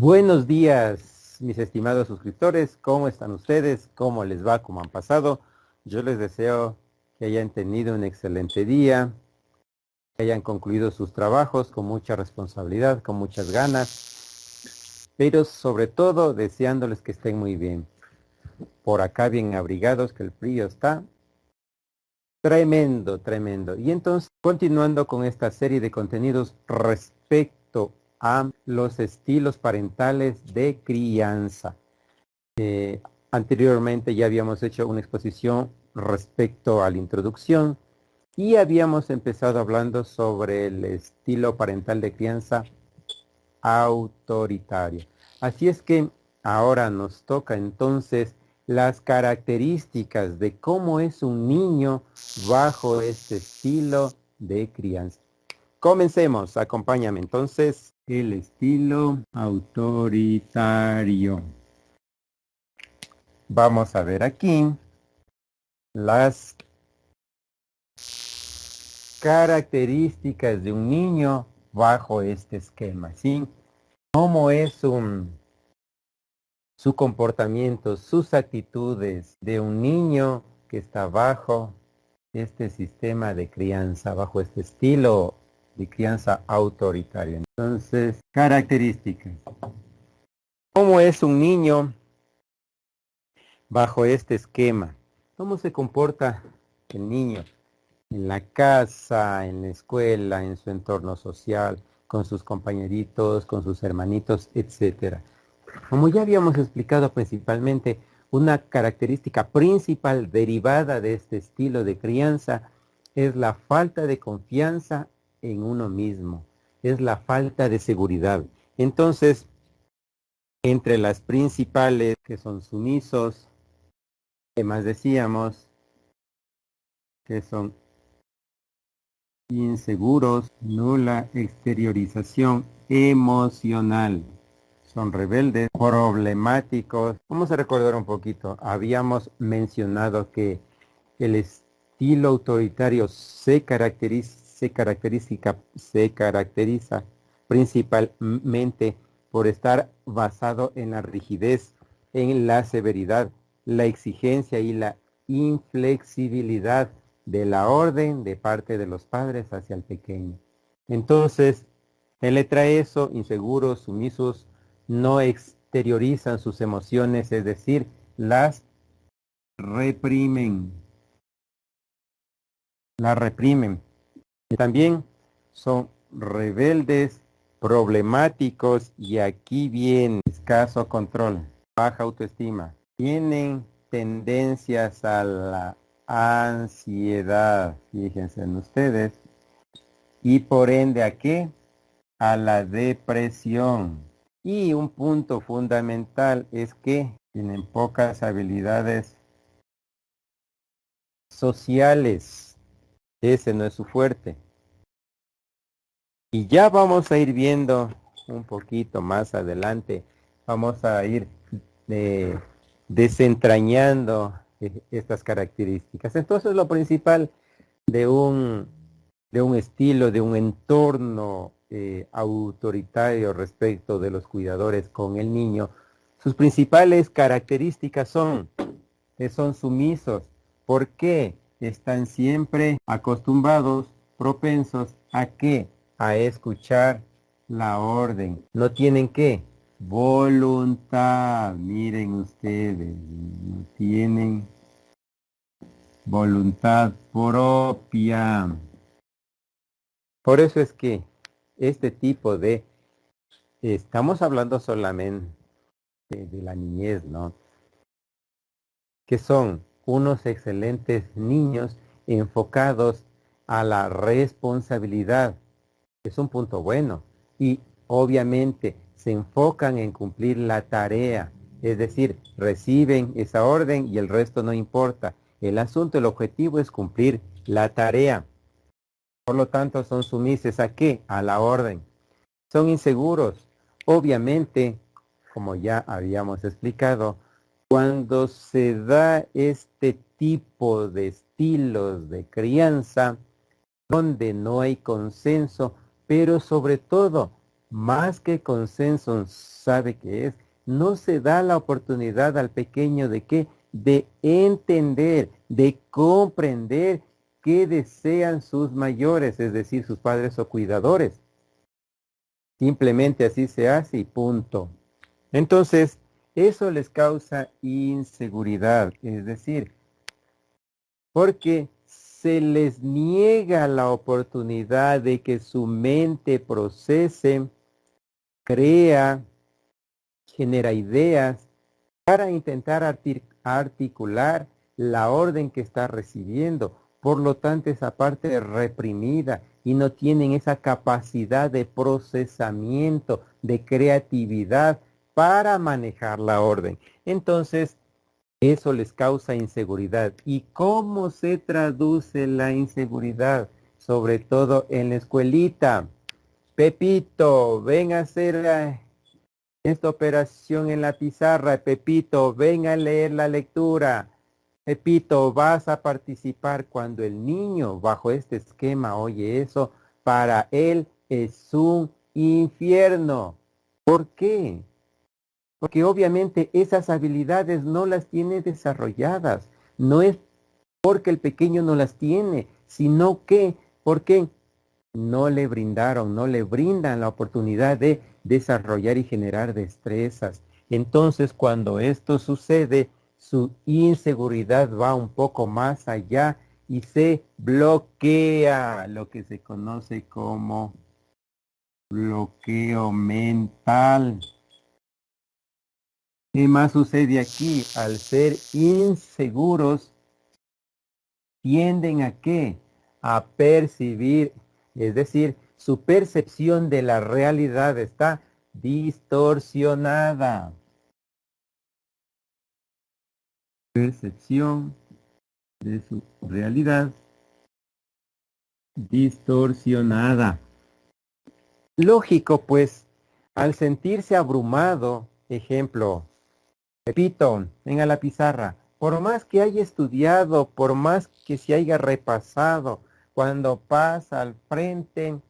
Buenos días, mis estimados suscriptores. ¿Cómo están ustedes? ¿Cómo les va? ¿Cómo han pasado? Yo les deseo que hayan tenido un excelente día, que hayan concluido sus trabajos con mucha responsabilidad, con muchas ganas, pero sobre todo deseándoles que estén muy bien. Por acá bien abrigados, que el frío está tremendo, tremendo. Y entonces, continuando con esta serie de contenidos respecto a los estilos parentales de crianza. Anteriormente ya habíamos hecho una exposición respecto a la introducción y habíamos empezado hablando sobre el estilo parental de crianza autoritario. Así es que ahora nos toca entonces las características de cómo es un niño bajo este estilo de crianza. Comencemos, acompáñame entonces, el estilo autoritario. Vamos a ver aquí las características de un niño bajo este esquema, ¿sí? ¿Cómo es su comportamiento, sus actitudes de un niño que está bajo este sistema de crianza, bajo este estilo de crianza autoritaria? Entonces, características. ¿Cómo es un niño bajo este esquema? ¿Cómo se comporta el niño en la casa, en la escuela, en su entorno social, con sus compañeritos, con sus hermanitos, etcétera? Como ya habíamos explicado principalmente, una característica principal derivada de este estilo de crianza es la falta de confianza en uno mismo, es la falta de seguridad. Entonces, entre las principales que son sumisos, que más decíamos, que son inseguros, nula exteriorización emocional. Son rebeldes, problemáticos. Vamos a recordar un poquito. Habíamos mencionado que el estilo autoritario se caracteriza principalmente por estar basado en la rigidez, en la severidad, la exigencia y la inflexibilidad de la orden de parte de los padres hacia el pequeño. Entonces, él le trae eso, inseguros, sumisos, no exteriorizan sus emociones, es decir, las reprimen. La reprimen. También son rebeldes, problemáticos y aquí viene escaso control, baja autoestima. Tienen tendencias a la ansiedad, fíjense en ustedes, y por ende ¿a qué? A la depresión. Y un punto fundamental es que tienen pocas habilidades sociales. Ese no es su fuerte. Y ya vamos a ir viendo un poquito más adelante, vamos a ir desentrañando estas características. Entonces lo principal de un estilo, de un entorno autoritario respecto de los cuidadores con el niño, sus principales características son que son sumisos. ¿Por qué? Están siempre acostumbrados, propensos a qué? A escuchar la orden. No tienen qué? Voluntad. Miren ustedes, no tienen voluntad propia. Por eso es que este tipo de, estamos hablando solamente de la niñez, ¿no? Que son unos excelentes niños enfocados a la responsabilidad. Es un punto bueno. Y obviamente se enfocan en cumplir la tarea. Es decir, reciben esa orden y el resto no importa. El asunto, el objetivo es cumplir la tarea. Por lo tanto, son sumises ¿a qué? A la orden. Son inseguros. Obviamente, como ya habíamos explicado, cuando se da este tipo de estilos de crianza, donde no hay consenso, pero sobre todo más que consenso sabe que es, no se da la oportunidad al pequeño de qué, de entender, de comprender qué desean sus mayores, es decir, sus padres o cuidadores. Simplemente así se hace y punto. Entonces, eso les causa inseguridad, es decir, porque se les niega la oportunidad de que su mente procese, crea, genera ideas para intentar articular la orden que está recibiendo. Por lo tanto, esa parte es reprimida y no tienen esa capacidad de procesamiento, de creatividad para manejar la orden. Entonces, eso les causa inseguridad. ¿Y cómo se traduce la inseguridad? Sobre todo en la escuelita. Pepito, ven a hacer esta operación en la pizarra. Pepito, ven a leer la lectura. Pepito, vas a participar. Cuando el niño bajo este esquema oye eso, para él es un infierno. ¿Por qué? Porque obviamente esas habilidades no las tiene desarrolladas. No es porque el pequeño no las tiene, sino que porque no le brindaron, no le brindan la oportunidad de desarrollar y generar destrezas. Entonces, cuando esto sucede, su inseguridad va un poco más allá y se bloquea, lo que se conoce como bloqueo mental. ¿Qué más sucede aquí? Al ser inseguros, tienden a qué? A percibir, es decir, su percepción de la realidad está distorsionada. Percepción de su realidad distorsionada. Lógico, pues, al sentirse abrumado, ejemplo, Pepito, venga a la pizarra. Por más que haya estudiado, por más que se haya repasado, cuando pasa al frente,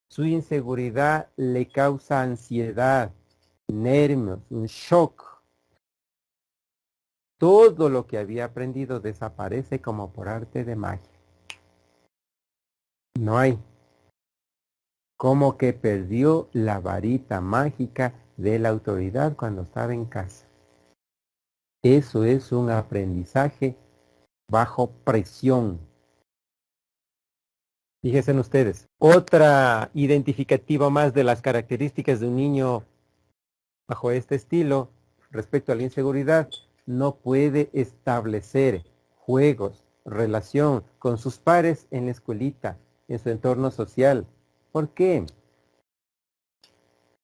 su inseguridad le causa ansiedad, nervios, un shock. Todo lo que había aprendido desaparece como por arte de magia. No hay. Como que perdió la varita mágica de la autoridad cuando estaba en casa. Eso es un aprendizaje bajo presión. Fíjense ustedes, otra identificativa más de las características de un niño bajo este estilo respecto a la inseguridad, no puede establecer juegos, relación con sus pares en la escuelita, en su entorno social. ¿Por qué?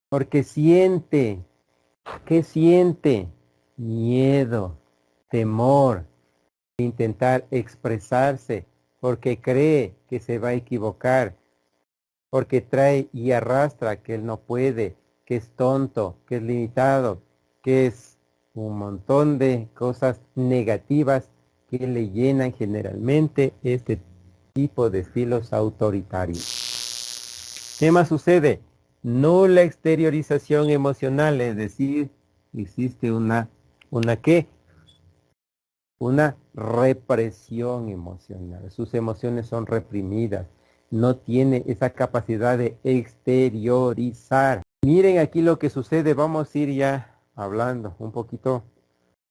Porque siente, ¿qué siente? Miedo, temor, intentar expresarse, porque cree que se va a equivocar, porque trae y arrastra que él no puede, que es tonto, que es limitado, que es un montón de cosas negativas que le llenan generalmente este tipo de estilos autoritarios. ¿Qué más sucede? Nula exteriorización emocional, es decir, existe ¿una qué? Una represión emocional. Sus emociones son reprimidas. No tiene esa capacidad de exteriorizar. Miren aquí lo que sucede. Vamos a ir ya hablando un poquito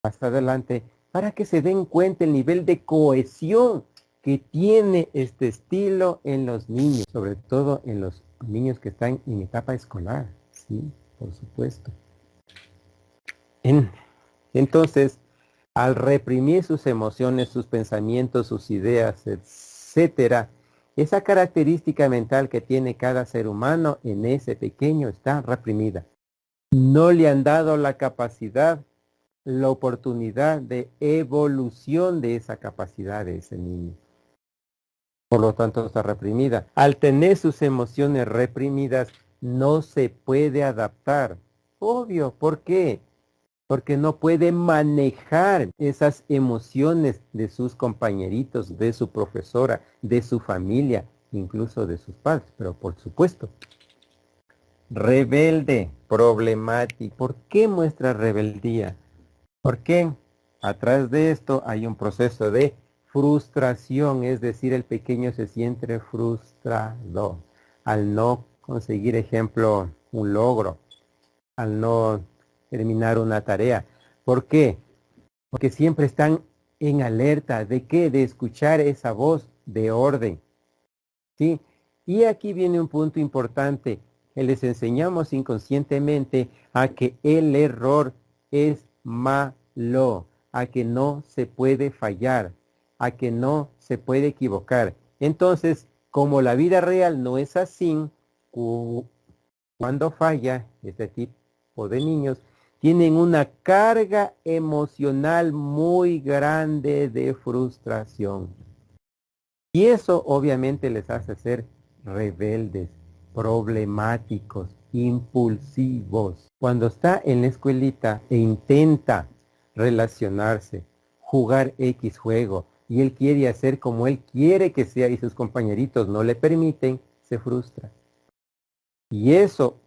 hasta adelante para que se den cuenta el nivel de cohesión que tiene este estilo en los niños, sobre todo en los niños que están en etapa escolar. Sí, por supuesto. Entonces, al reprimir sus emociones, sus pensamientos, sus ideas, etcétera, esa característica mental que tiene cada ser humano en ese pequeño está reprimida. No le han dado la capacidad, la oportunidad de evolución de esa capacidad de ese niño. Por lo tanto, está reprimida. Al tener sus emociones reprimidas, no se puede adaptar. Obvio, ¿por qué? Porque no puede manejar esas emociones de sus compañeritos, de su profesora, de su familia, incluso de sus padres. Pero por supuesto, rebelde, problemático. ¿Por qué muestra rebeldía? Porque atrás de esto hay un proceso de frustración, es decir, el pequeño se siente frustrado al no conseguir, ejemplo, un logro, al no terminar una tarea. ¿Por qué? Porque siempre están en alerta de qué, de escuchar esa voz de orden, ¿sí? Y aquí viene un punto importante. Les enseñamos inconscientemente a que el error es malo, a que no se puede fallar, a que no se puede equivocar. Entonces, como la vida real no es así, cuando falla este tipo de niños, tienen una carga emocional muy grande de frustración. Y eso obviamente les hace ser rebeldes, problemáticos, impulsivos. Cuando está en la escuelita e intenta relacionarse, jugar X juego, y él quiere hacer como él quiere que sea y sus compañeritos no le permiten, se frustra. Y eso,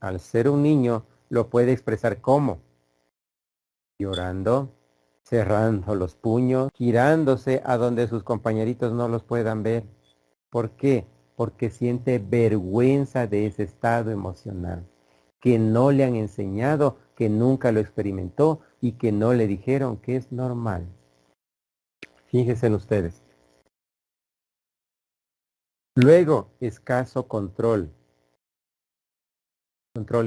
al ser un niño, lo puede expresar como llorando, cerrando los puños, girándose a donde sus compañeritos no los puedan ver. ¿Por qué? Porque siente vergüenza de ese estado emocional, que no le han enseñado, que nunca lo experimentó y que no le dijeron que es normal. Fíjense en ustedes. Luego, escaso control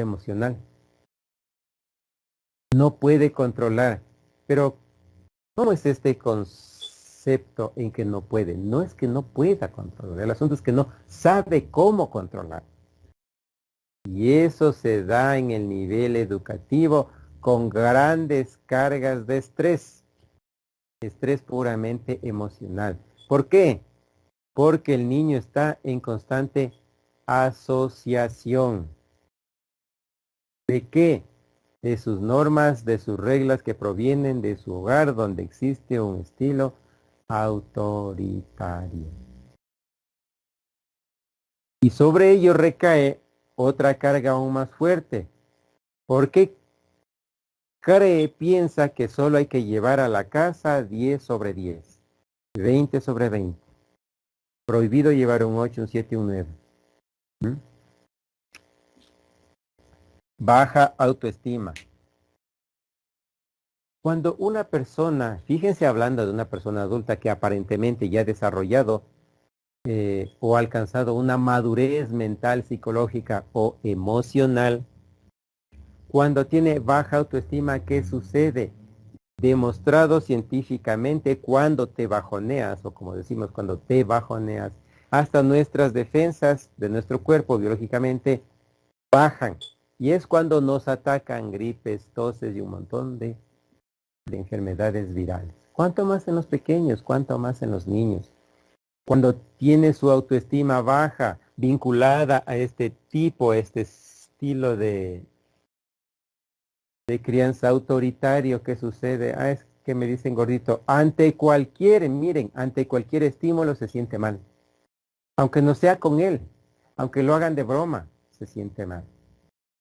emocional. No puede controlar. Pero, ¿cómo es este concepto en que no puede? No es que no pueda controlar, el asunto es que no sabe cómo controlar. Y eso se da en el nivel educativo con grandes cargas de estrés puramente emocional. ¿Por qué? Porque el niño está en constante asociación. ¿De qué? De sus normas, de sus reglas que provienen de su hogar donde existe un estilo autoritario. Y sobre ello recae otra carga aún más fuerte. Porque piensa que solo hay que llevar a la casa 10 sobre 10, 20 sobre 20. Prohibido llevar un 8, un 7 y un 9. ¿Mm? Baja autoestima. Cuando una persona, fíjense hablando de una persona adulta que aparentemente ya ha desarrollado o ha alcanzado una madurez mental, psicológica o emocional, cuando tiene baja autoestima, ¿qué sucede? Demostrado científicamente cuando te bajoneas, o como decimos, cuando te bajoneas, hasta nuestras defensas de nuestro cuerpo biológicamente bajan. Y es cuando nos atacan gripes, toses y un montón de enfermedades virales. ¿Cuánto más en los pequeños? ¿Cuánto más en los niños? Cuando tiene su autoestima baja, vinculada a este tipo, este estilo de crianza autoritario, ¿qué sucede? Es que me dicen gordito, miren, ante cualquier estímulo se siente mal. Aunque no sea con él, aunque lo hagan de broma, se siente mal.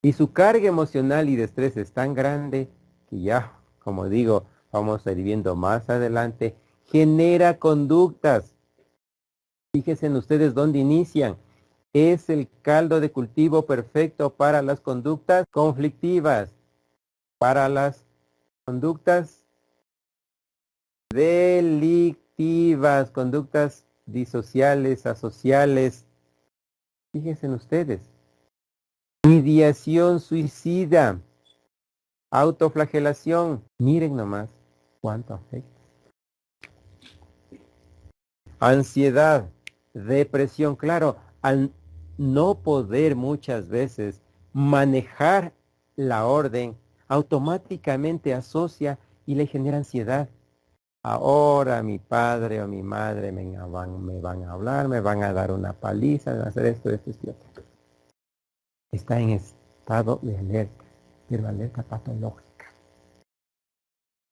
Y su carga emocional y de estrés es tan grande que ya, como digo, vamos a ir viendo más adelante, genera conductas. Fíjense en ustedes dónde inician. Es el caldo de cultivo perfecto para las conductas conflictivas, para las conductas delictivas, conductas disociales, asociales. Fíjense en ustedes. Ideación suicida, autoflagelación. Miren nomás cuánto afecta. Ansiedad, depresión, claro, al no poder muchas veces manejar la orden, automáticamente asocia y le genera ansiedad. Ahora mi padre o mi madre me van a hablar, me van a dar una paliza, me van a hacer esto, y otro. Está en estado de alerta, pero alerta patológica.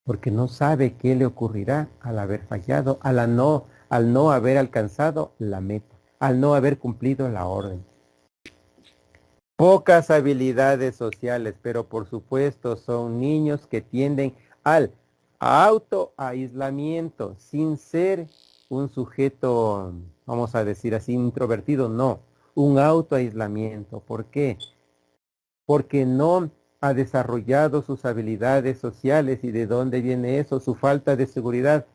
Porque no sabe qué le ocurrirá al haber fallado, al no haber alcanzado la meta, al no haber cumplido la orden. pocas habilidades sociales, pero por supuesto son niños que tienden al autoaislamiento sin ser un sujeto, vamos a decir así, introvertido, no, un autoaislamiento. ¿Por qué? Porque no ha desarrollado sus habilidades sociales. ¿Y de dónde viene eso? Su falta de seguridad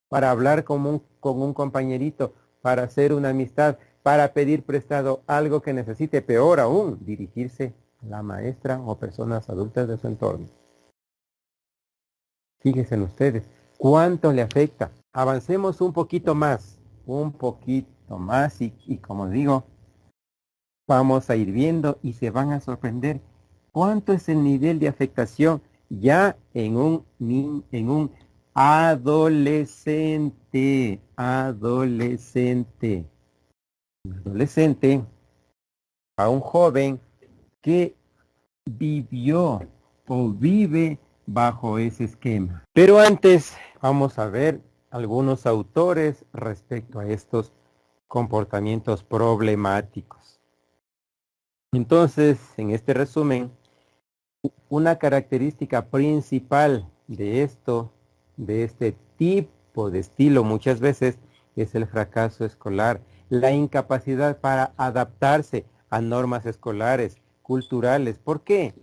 para hablar con un compañerito, para hacer una amistad, para pedir prestado algo que necesite, peor aún, dirigirse a la maestra o personas adultas de su entorno. Fíjense en ustedes, ¿cuánto le afecta? Avancemos un poquito más y como digo, vamos a ir viendo y se van a sorprender cuánto es el nivel de afectación ya en un adolescente, a un joven que vivió o vive bajo ese esquema. Pero antes vamos a ver algunos autores respecto a estos comportamientos problemáticos. Entonces, en este resumen, una característica principal de este tipo de estilo muchas veces es el fracaso escolar, la incapacidad para adaptarse a normas escolares, culturales. ¿Por qué?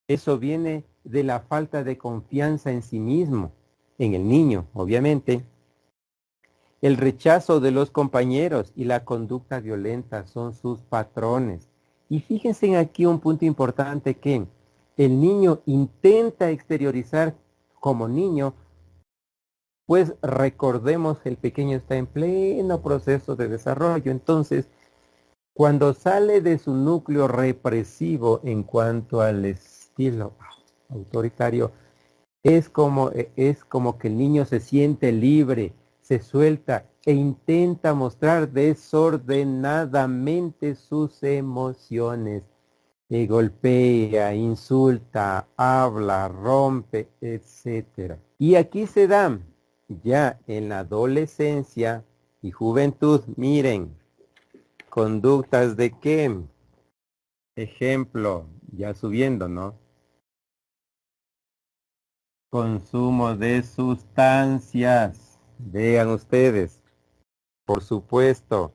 Eso viene de la falta de confianza en sí mismo, en el niño, obviamente. El rechazo de los compañeros y la conducta violenta son sus patrones. Y fíjense en aquí un punto importante que el niño intenta exteriorizar como niño, pues recordemos, el pequeño está en pleno proceso de desarrollo. Entonces, cuando sale de su núcleo represivo en cuanto al estilo autoritario, es como que el niño se siente libre, se suelta e intenta mostrar desordenadamente sus emociones. Golpea, insulta, habla, rompe, etcétera. Y aquí se dan ya en la adolescencia y juventud, miren, conductas de qué. Ejemplo, ya subiendo, ¿no? Consumo de sustancias. Vean ustedes, por supuesto.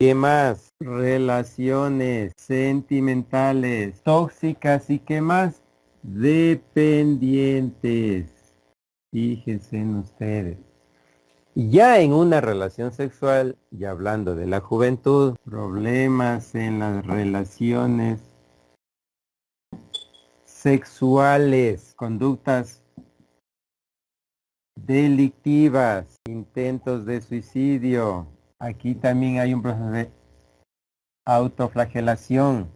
¿Qué más? Relaciones sentimentales, tóxicas y qué más? Dependientes. Fíjense en ustedes. Y ya en una relación sexual, ya hablando de la juventud, problemas en las relaciones sexuales, conductas delictivas, intentos de suicidio. Aquí también hay un proceso de autoflagelación,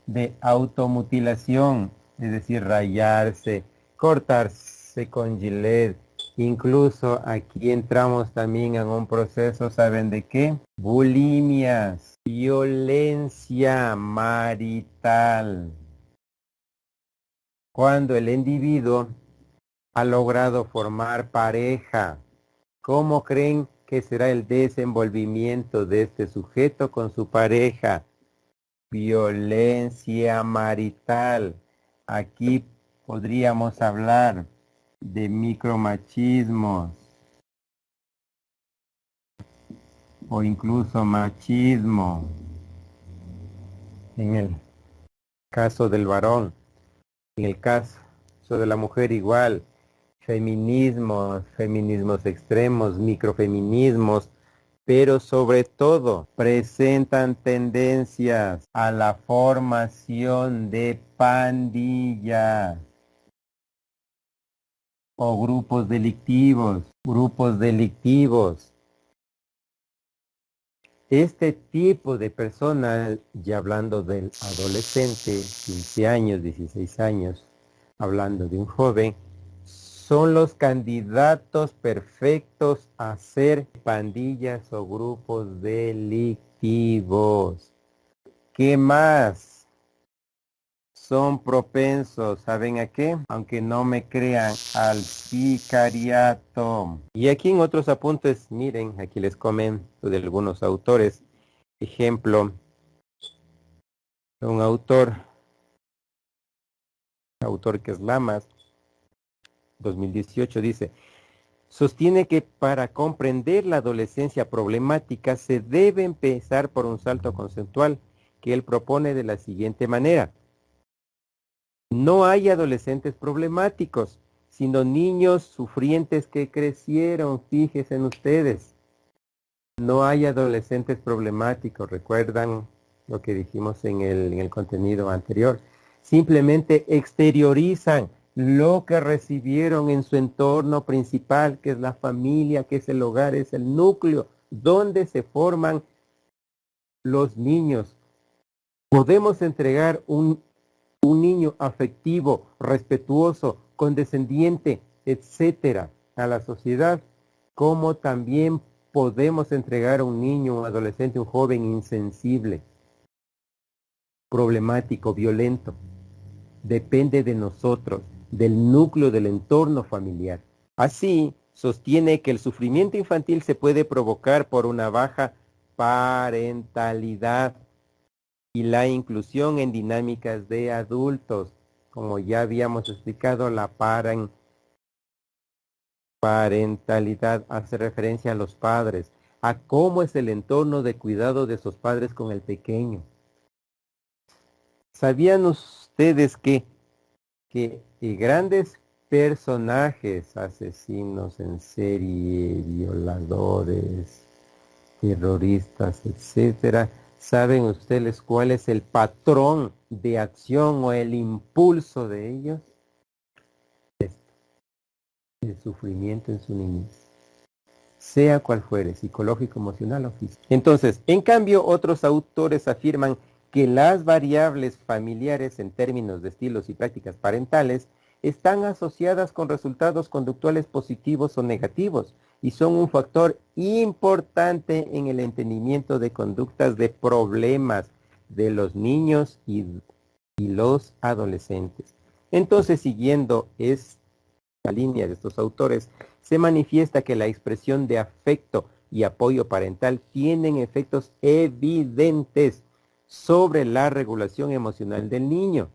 de automutilación, es decir, rayarse, cortarse con gilet. Incluso aquí entramos también en un proceso, ¿saben de qué? Bulimias, violencia marital. Cuando el individuo ha logrado formar pareja, ¿cómo creen que será el desenvolvimiento de este sujeto con su pareja? Violencia marital. Aquí podríamos hablar de micromachismos o incluso machismo en el caso del varón, en el caso de la mujer igual. Feminismos, feminismos extremos, microfeminismos, pero sobre todo presentan tendencias a la formación de pandillas o grupos delictivos. Este tipo de personas, ya hablando del adolescente, 15 años, 16 años, hablando de un joven, son los candidatos perfectos a ser pandillas o grupos delictivos. ¿Qué más? Son propensos, ¿saben a qué? Aunque no me crean, al sicariato. Y aquí en otros apuntes, miren, aquí les comento de algunos autores. Ejemplo, Un autor que es Lamas, 2018, dice: sostiene que para comprender la adolescencia problemática se debe empezar por un salto conceptual que él propone de la siguiente manera: no hay adolescentes problemáticos, sino niños sufrientes que crecieron. Fíjense en ustedes, no hay adolescentes problemáticos. ¿Recuerdan lo que dijimos en el contenido anterior? Simplemente exteriorizan lo que recibieron en su entorno principal, que es la familia, que es el hogar, es el núcleo donde se forman los niños. Podemos entregar un niño afectivo, respetuoso, condescendiente, etcétera, a la sociedad, como también podemos entregar a un niño, un adolescente, un joven insensible, problemático, violento. Depende de nosotros, del núcleo del entorno familiar. Así, sostiene que el sufrimiento infantil se puede provocar por una baja parentalidad y la inclusión en dinámicas de adultos. Como ya habíamos explicado, la parentalidad hace referencia a los padres, a cómo es el entorno de cuidado de esos padres con el pequeño. ¿Sabían ustedes que grandes personajes, asesinos en serie, violadores, terroristas, etcétera, saben ustedes cuál es el patrón de acción o el impulso de ellos? El sufrimiento en su niñez, sea cual fuere, psicológico, emocional o físico. Entonces, en cambio, otros autores afirman que las variables familiares en términos de estilos y prácticas parentales están asociadas con resultados conductuales positivos o negativos y son un factor importante en el entendimiento de conductas de problemas de los niños y los adolescentes. Entonces, siguiendo la línea de estos autores, se manifiesta que la expresión de afecto y apoyo parental tienen efectos evidentes sobre la regulación emocional del niño,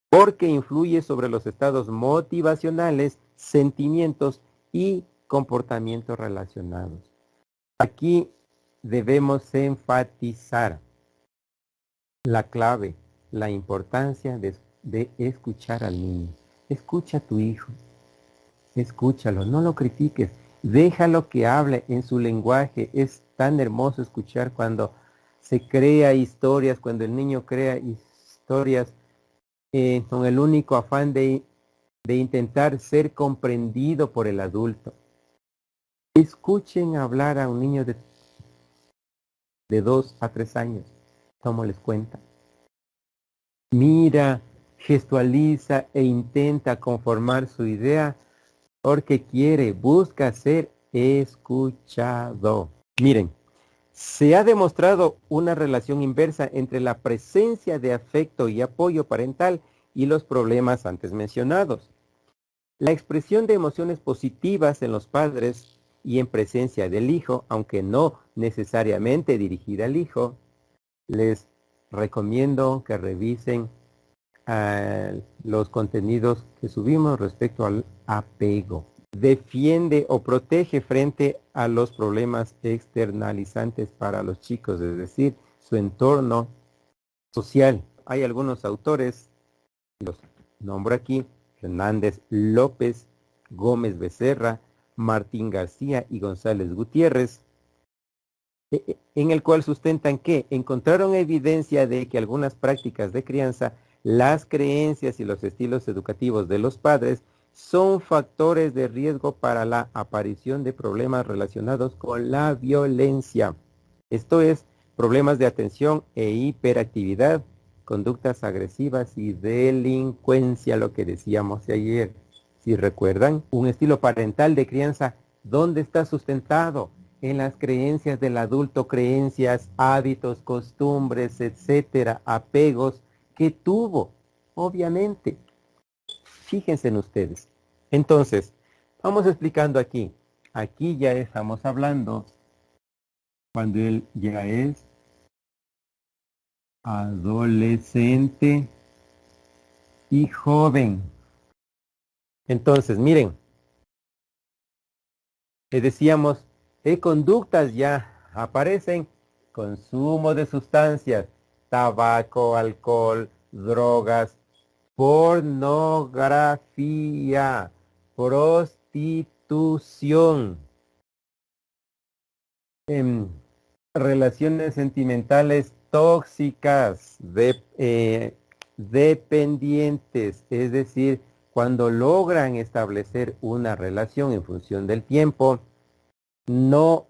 porque influye sobre los estados motivacionales, sentimientos y comportamientos relacionados. Aquí debemos enfatizar la clave, la importancia de escuchar al niño. Escucha a tu hijo. Escúchalo, no lo critiques, déjalo que hable en su lenguaje. Es tan hermoso escuchar cuando se crea historias, cuando el niño crea historias con el único afán de intentar ser comprendido por el adulto. Escuchen hablar a un niño de 2 a 3 años, como les cuenta. Mira, gestualiza e intenta conformar su idea porque quiere, busca ser escuchado. Miren, se ha demostrado una relación inversa entre la presencia de afecto y apoyo parental y los problemas antes mencionados. La expresión de emociones positivas en los padres y en presencia del hijo, aunque no necesariamente dirigida al hijo, les recomiendo que revisen los contenidos que subimos respecto al apego. Defiende o protege frente a los problemas externalizantes para los chicos, es decir, su entorno social. Hay algunos autores, los nombro aquí: Fernández López, Gómez Becerra, Martín García y González Gutiérrez, en el cual sustentan que encontraron evidencia de que algunas prácticas de crianza, las creencias y los estilos educativos de los padres son factores de riesgo para la aparición de problemas relacionados con la violencia. Esto es, problemas de atención e hiperactividad, conductas agresivas y delincuencia, lo que decíamos ayer. Si recuerdan, un estilo parental de crianza, ¿dónde está sustentado? En las creencias del adulto, creencias, hábitos, costumbres, etcétera, apegos que tuvo, obviamente. Fíjense en ustedes. Entonces, vamos explicando aquí. Aquí ya estamos hablando cuando él ya es adolescente y joven. Entonces, miren, les decíamos, ¿qué conductas ya aparecen? Consumo de sustancias, tabaco, alcohol, drogas, pornografía, prostitución, em, relaciones sentimentales tóxicas, dependientes, es decir, cuando logran establecer una relación en función del tiempo, no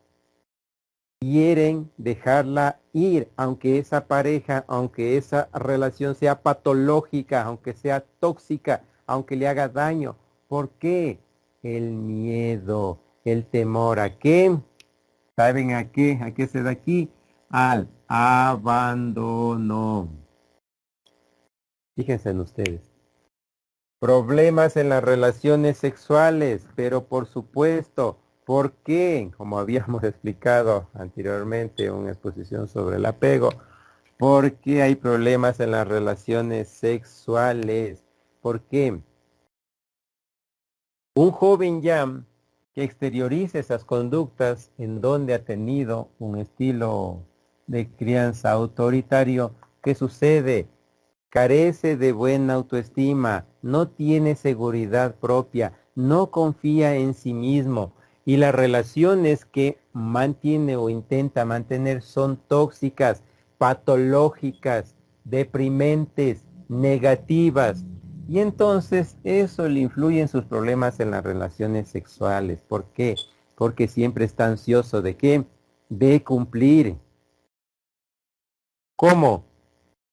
quieren dejarla ir, aunque esa pareja, aunque esa relación sea patológica, aunque sea tóxica, aunque le haga daño. ¿Por qué? El miedo, el temor a qué. ¿Saben a qué? ¿A qué se da aquí? Al abandono. Fíjense en ustedes. Problemas en las relaciones sexuales, pero por supuesto, ¿por qué? Como habíamos explicado anteriormente en una exposición sobre el apego, ¿por qué hay problemas en las relaciones sexuales? ¿Por qué? Un joven ya que exterioriza esas conductas en donde ha tenido un estilo de crianza autoritario, ¿qué sucede? Carece de buena autoestima, no tiene seguridad propia, no confía en sí mismo y las relaciones que mantiene o intenta mantener son tóxicas, patológicas, deprimentes, negativas. Y entonces eso le influye en sus problemas en las relaciones sexuales. ¿Por qué? Porque siempre está ansioso de qué? De cumplir. ¿Cómo?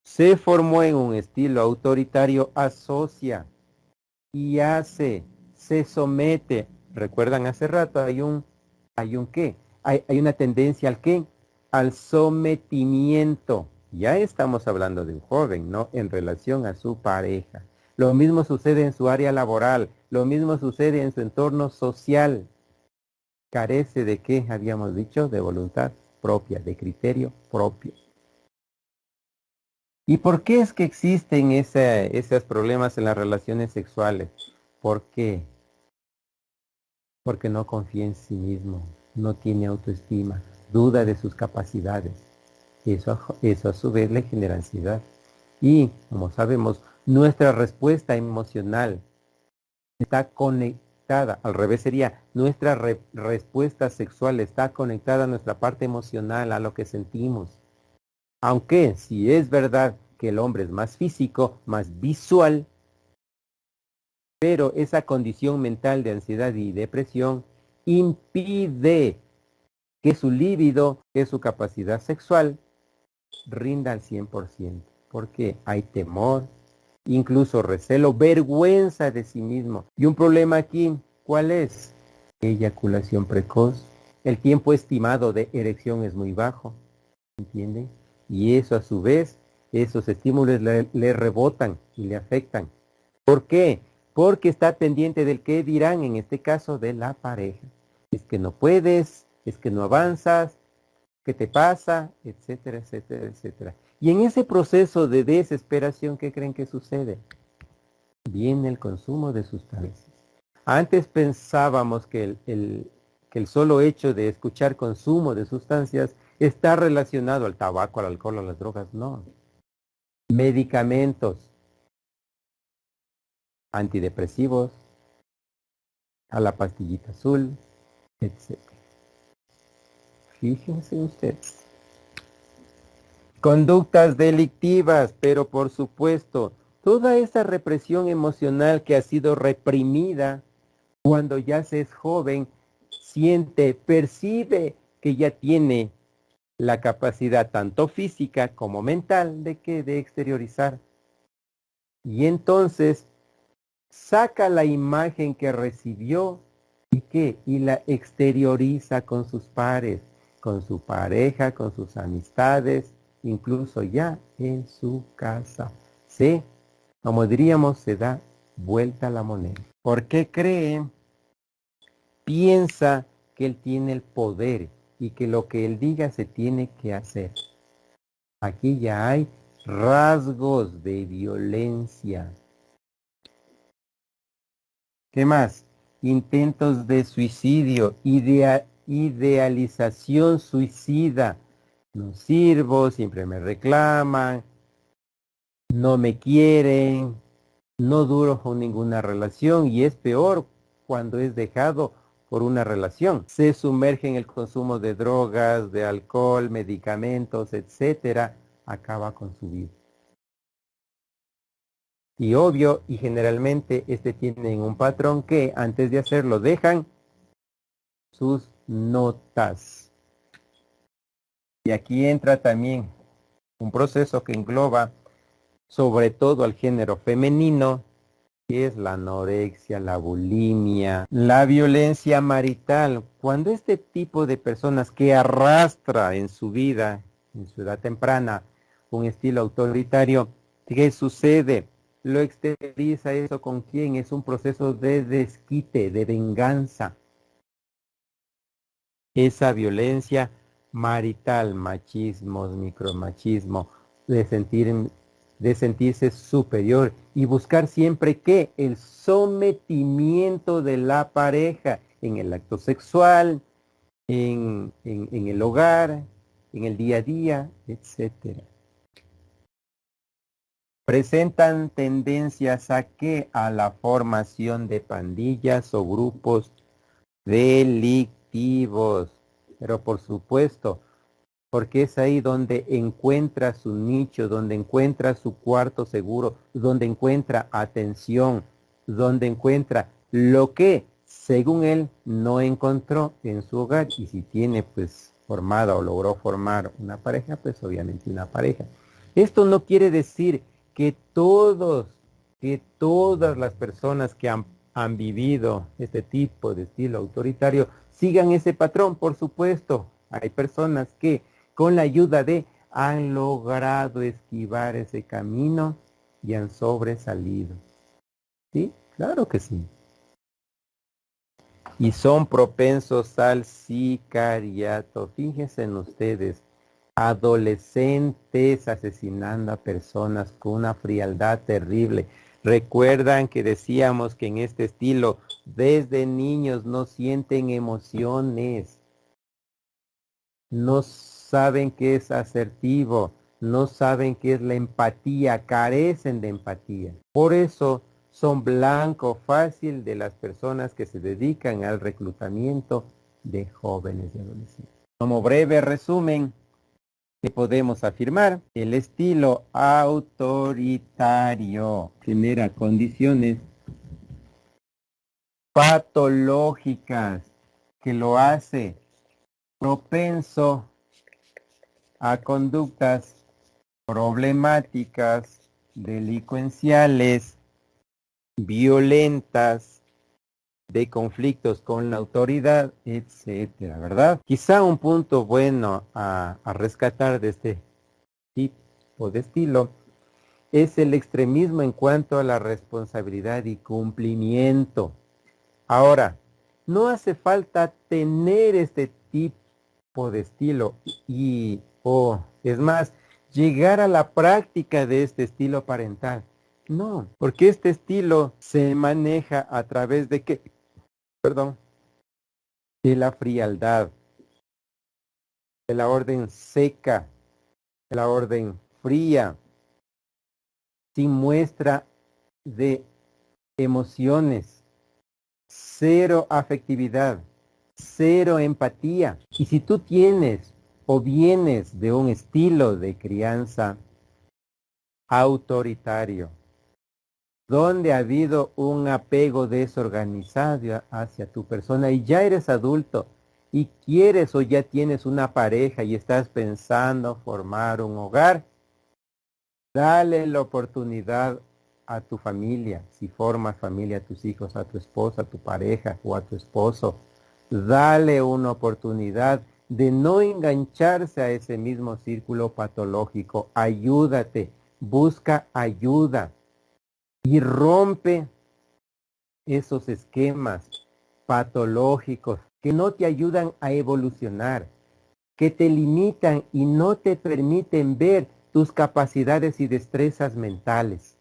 Se formó en un estilo autoritario, asocia y hace, se somete. Recuerdan hace rato, hay un qué, hay una tendencia al qué, al sometimiento. Ya estamos hablando de un joven, ¿no? En relación a su pareja. Lo mismo sucede en su área laboral, lo mismo sucede en su entorno social. Carece de qué, habíamos dicho, de voluntad propia, de criterio propio. ¿Y por qué es que existen esos problemas en las relaciones sexuales? ¿Por qué? Porque no confía en sí mismo, no tiene autoestima, duda de sus capacidades. Eso a su vez le genera ansiedad. Y, como sabemos, nuestra respuesta emocional está conectada, al revés sería, nuestra respuesta sexual está conectada a nuestra parte emocional, a lo que sentimos. Aunque si es verdad que el hombre es más físico, más visual, pero esa condición mental de ansiedad y depresión impide que su líbido, que su capacidad sexual rinda al 100%, porque hay temor, incluso recelo, vergüenza de sí mismo. Y un problema aquí, ¿cuál es? Eyaculación precoz. El tiempo estimado de erección es muy bajo, ¿entienden? Y eso a su vez, esos estímulos le rebotan y le afectan. ¿Por qué? Porque está pendiente del qué dirán, en este caso de la pareja. Es que no puedes, es que no avanzas, ¿qué te pasa? Etcétera, etcétera, etcétera. Y en ese proceso de desesperación, ¿qué creen que sucede? Viene el consumo de sustancias. Antes pensábamos que el solo hecho de escuchar consumo de sustancias está relacionado al tabaco, al alcohol, a las drogas. No. Medicamentos, antidepresivos, a la pastillita azul, etcétera. Fíjense ustedes. Conductas delictivas, pero por supuesto, toda esa represión emocional que ha sido reprimida cuando ya se es joven, siente, percibe que ya tiene la capacidad tanto física como mental de exteriorizar. Y entonces saca la imagen que recibió y la exterioriza con sus pares, con su pareja, con sus amistades, incluso ya en su casa. Sí, como diríamos, se da vuelta la moneda. ¿Por qué cree? Piensa que él tiene el poder y que lo que él diga se tiene que hacer. Aquí ya hay rasgos de violencia. ¿Qué más? Intentos de suicidio, idealización suicida. No sirvo, siempre me reclaman, no me quieren, no duro con ninguna relación y es peor cuando es dejado por una relación. Se sumerge en el consumo de drogas, de alcohol, medicamentos, etcétera, acaba con su vida. Y obvio, y generalmente tienen un patrón que antes de hacerlo dejan sus notas. Y aquí entra también un proceso que engloba sobre todo al género femenino, que es la anorexia, la bulimia, la violencia marital. Cuando este tipo de personas que arrastra en su vida, en su edad temprana, un estilo autoritario, ¿qué sucede? Lo exterioriza eso con quién, es un proceso de desquite, de venganza. Esa violencia marital, machismos, micromachismo, de sentirse superior y buscar siempre que el sometimiento de la pareja en el acto sexual, en el hogar, en el día a día, etcétera. Presentan tendencias a qué? A la formación de pandillas o grupos delictivos. Pero por supuesto, porque es ahí donde encuentra su nicho, donde encuentra su cuarto seguro, donde encuentra atención, donde encuentra lo que, según él, no encontró en su hogar. Y si tiene pues formada o logró formar una pareja, pues obviamente una pareja. Esto no quiere decir que todas las personas que han vivido este tipo de estilo autoritario sigan ese patrón. Por supuesto, hay personas que con la ayuda de han logrado esquivar ese camino y han sobresalido. ¿Sí? Claro que sí. Y son propensos al sicariato. Fíjense en ustedes, adolescentes asesinando a personas con una frialdad terrible. Recuerdan que decíamos que en este estilo, desde niños no sienten emociones, no saben qué es asertivo, no saben qué es la empatía, carecen de empatía. Por eso son blanco fácil de las personas que se dedican al reclutamiento de jóvenes y adolescentes. Como breve resumen, que podemos afirmar, el estilo autoritario genera condiciones patológicas que lo hace propenso a conductas problemáticas, delincuenciales, violentas, de conflictos con la autoridad, etcétera, ¿verdad? Quizá un punto bueno a rescatar de este tipo de estilo es el extremismo en cuanto a la responsabilidad y cumplimiento. Ahora, no hace falta tener este tipo de estilo o es más, llegar a la práctica de este estilo parental. No, porque este estilo se maneja a través de qué, perdón, de la frialdad, de la orden seca, de la orden fría, sin muestra de emociones, cero afectividad, cero empatía. Y si tú tienes o vienes de un estilo de crianza autoritario, donde ha habido un apego desorganizado hacia tu persona y ya eres adulto y quieres o ya tienes una pareja y estás pensando formar un hogar, dale la oportunidad a tu familia, si formas familia, a tus hijos, a tu esposa, a tu pareja o a tu esposo. Dale una oportunidad de no engancharse a ese mismo círculo patológico. Ayúdate, busca ayuda y rompe esos esquemas patológicos que no te ayudan a evolucionar, que te limitan y no te permiten ver tus capacidades y destrezas mentales.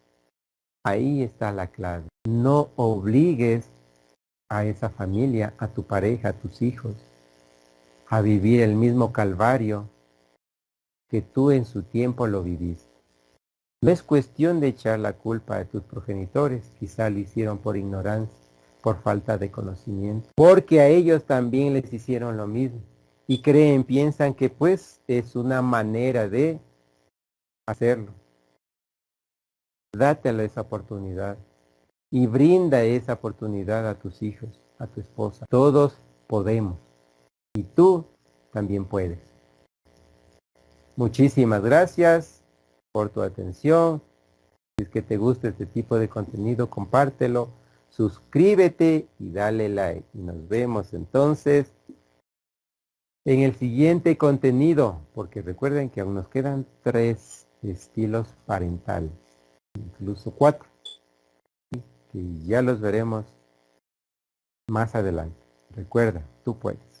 Ahí está la clave. No obligues a esa familia, a tu pareja, a tus hijos, a vivir el mismo calvario que tú en su tiempo lo viviste. No es cuestión de echar la culpa a tus progenitores, quizá lo hicieron por ignorancia, por falta de conocimiento, porque a ellos también les hicieron lo mismo y piensan que pues es una manera de hacerlo. Dátelo esa oportunidad y brinda esa oportunidad a tus hijos, a tu esposa. Todos podemos y tú también puedes. Muchísimas gracias por tu atención. Si es que te gusta este tipo de contenido, compártelo, suscríbete y dale like. Y nos vemos entonces en el siguiente contenido, porque recuerden que aún nos quedan 3 estilos parentales, incluso 4, que ya los veremos más adelante. Recuerda, tú puedes.